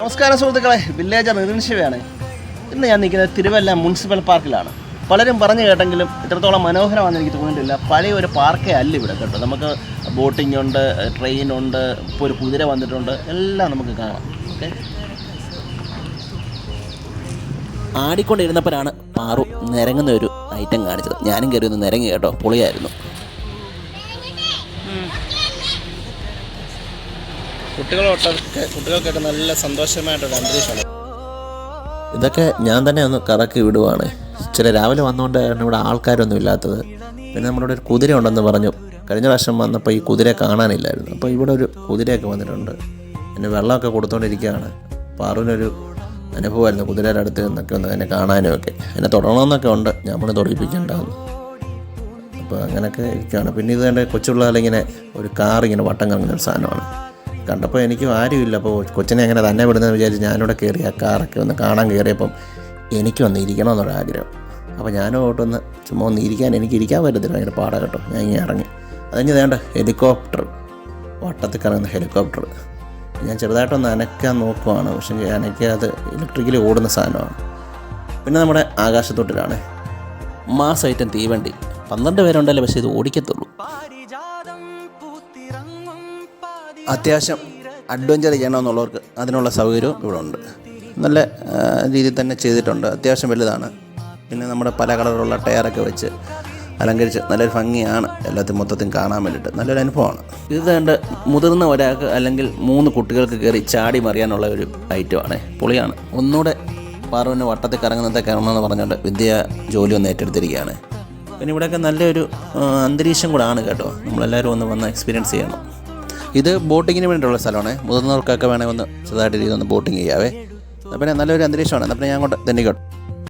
നമസ്കാരം സുഹൃത്തുക്കളെ, വില്ലേജർ നിതിൻ ശിവയാണ്. ഇന്ന് ഞാൻ നിൽക്കുന്നത് തിരുവല്ല മുനിസിപ്പൽ പാർക്കിലാണ്. പലരും പറഞ്ഞു കേട്ടെങ്കിലും ഇത്രത്തോളം മനോഹരമാണെന്ന് എനിക്ക് തോന്നിയിട്ടില്ല. പഴയ ഒരു പാർക്കേ അല്ല ഇവിടെ കേട്ടോ. നമുക്ക് ബോട്ടിംഗ് ഉണ്ട്, ട്രെയിനുണ്ട്, ഇപ്പോൾ ഒരു കുതിര വന്നിട്ടുണ്ട്, എല്ലാം നമുക്ക് കാണാം. ഓക്കെ, ആടിക്കൊണ്ടിരുന്നപ്പോഴാണ് പാറു നിരങ്ങുന്ന ഒരു ഐറ്റം കാണിച്ചത്. ഞാനും കയറി ഒന്ന് നിരങ്ങി കേട്ടോ, പൊളിയായിരുന്നു. കുട്ടികൾക്കൊക്കെ നല്ല സന്തോഷമായിട്ടൊരു അന്തരീക്ഷമാണ്. ഇതൊക്കെ ഞാൻ തന്നെ ഒന്ന് കറക്കി വിടുവാണ്. ചില രാവിലെ വന്നുകൊണ്ടാണ് ഇവിടെ ആൾക്കാരൊന്നും ഇല്ലാത്തത്. പിന്നെ നമ്മുടെ ഒരു കുതിര ഉണ്ടെന്ന് പറഞ്ഞു. കഴിഞ്ഞ പ്രാവശ്യം വന്നപ്പോൾ ഈ കുതിര കാണാനില്ലായിരുന്നു. അപ്പോൾ ഇവിടെ ഒരു കുതിരയൊക്കെ വന്നിട്ടുണ്ട്. പിന്നെ വെള്ളമൊക്കെ കൊടുത്തുകൊണ്ടിരിക്കുകയാണ്. പാറുവിനൊരു അനുഭവമായിരുന്നു കുതിരയുടെ അടുത്ത് നിന്നൊക്കെ ഒന്ന് എന്നെ കാണാനും ഒക്കെ. എന്നെ തുടരണമെന്നൊക്കെ ഉണ്ട്, നമ്മൾ തൊടിപ്പിക്കേണ്ടാവുന്നു. അപ്പോൾ അങ്ങനെയൊക്കെ ഇരിക്കുകയാണ്. പിന്നെ ഇത് എൻ്റെ കൊച്ചുള്ളതിലിങ്ങനെ ഒരു കാറിങ്ങനെ വട്ടം കറങ്ങുന്നൊരു സാധനമാണ്. കണ്ടപ്പോൾ എനിക്കും ആരുമില്ല. അപ്പോൾ കൊച്ചിനെ അങ്ങനെ തന്നെ വിടുന്നതെന്ന് വിചാരിച്ച് ഞാനിവിടെ കയറി ആ കാറൊക്കെ ഒന്ന് കാണാൻ കയറിയപ്പം എനിക്ക് വന്ന് ഇരിക്കണമെന്നൊരാഗ്രഹം. അപ്പോൾ ഞാനും ഓട്ടൊന്ന് ചുമ്മാ ഒന്ന് ഇരിക്കാൻ, എനിക്ക് ഇരിക്കാൻ പറ്റത്തില്ല, ഭയങ്കര പാടാ കേട്ടോ. ഞാൻ ഇങ്ങനെ ഇറങ്ങി. അതിന് വേണ്ട ഹെലികോപ്റ്റർ, വട്ടത്തിൽ കറങ്ങുന്ന ഹെലികോപ്റ്റർ. ഞാൻ ചെറുതായിട്ടൊന്ന് അനക്കാൻ നോക്കുവാണ്. പക്ഷേ അനക്കാതെ ഇലക്ട്രിക്കലി ഓടുന്ന സാധനമാണ്. പിന്നെ നമ്മുടെ ആകാശത്തൊട്ടിലാണ് മാസ് ഐറ്റം തീവണ്ടി. 12 പേരുണ്ടല്ലോ, പക്ഷേ ഇത് ഓടിക്കത്തുള്ളൂ. അത്യാവശ്യം അഡ്വഞ്ചർ ചെയ്യണമെന്നുള്ളവർക്ക് അതിനുള്ള സൗകര്യവും ഇവിടെ ഉണ്ട്. നല്ല രീതിയിൽ തന്നെ ചെയ്തിട്ടുണ്ട്. അത്യാവശ്യം വലുതാണ്. പിന്നെ നമ്മുടെ പല കളറുള്ള ടയറൊക്കെ വെച്ച് അലങ്കരിച്ച് നല്ലൊരു ഭംഗിയാണ്. എല്ലാത്തിനും മൊത്തത്തിൽ കാണാൻ വേണ്ടിയിട്ട് നല്ലൊരു അനുഭവമാണ്. ഇത് കണ്ട് മുതിർന്ന ഒരാൾക്ക് അല്ലെങ്കിൽ 3 കുട്ടികൾക്ക് കയറി ചാടി മറിയാനുള്ള ഒരു ഐറ്റമാണ്. പൊളിയാണ്. ഒന്നുകൂടെ പാറുവിന് വട്ടത്തിൽ കറങ്ങുന്നതൊക്കെ കയറണമെന്ന് പറഞ്ഞുകൊണ്ട് വിദ്യ ജോലി ഒന്ന് ഏറ്റെടുത്തിരിക്കുകയാണ്. പിന്നെ ഇവിടെയൊക്കെ നല്ലൊരു അന്തരീക്ഷം കൂടെ ആണ് കേട്ടോ. നമ്മളെല്ലാവരും വന്ന് എക്സ്പീരിയൻസ് ചെയ്യണം. ഇത് ബോട്ടിങ്ങിന് വേണ്ടിയിട്ടുള്ള സ്ഥലമാണ്. മുതിർന്നവർക്കൊക്കെ വേണമെങ്കിൽ ഒന്ന് ചെറുതായിട്ട് രീതിയിൽ ഒന്ന് ബോട്ടിങ് ചെയ്യാവേ. പിന്നെ നല്ലൊരു അന്തരീക്ഷമാണ്. പിന്നെ ഞാൻ അങ്ങോട്ട് തെന്നിക്കോട്ടെ.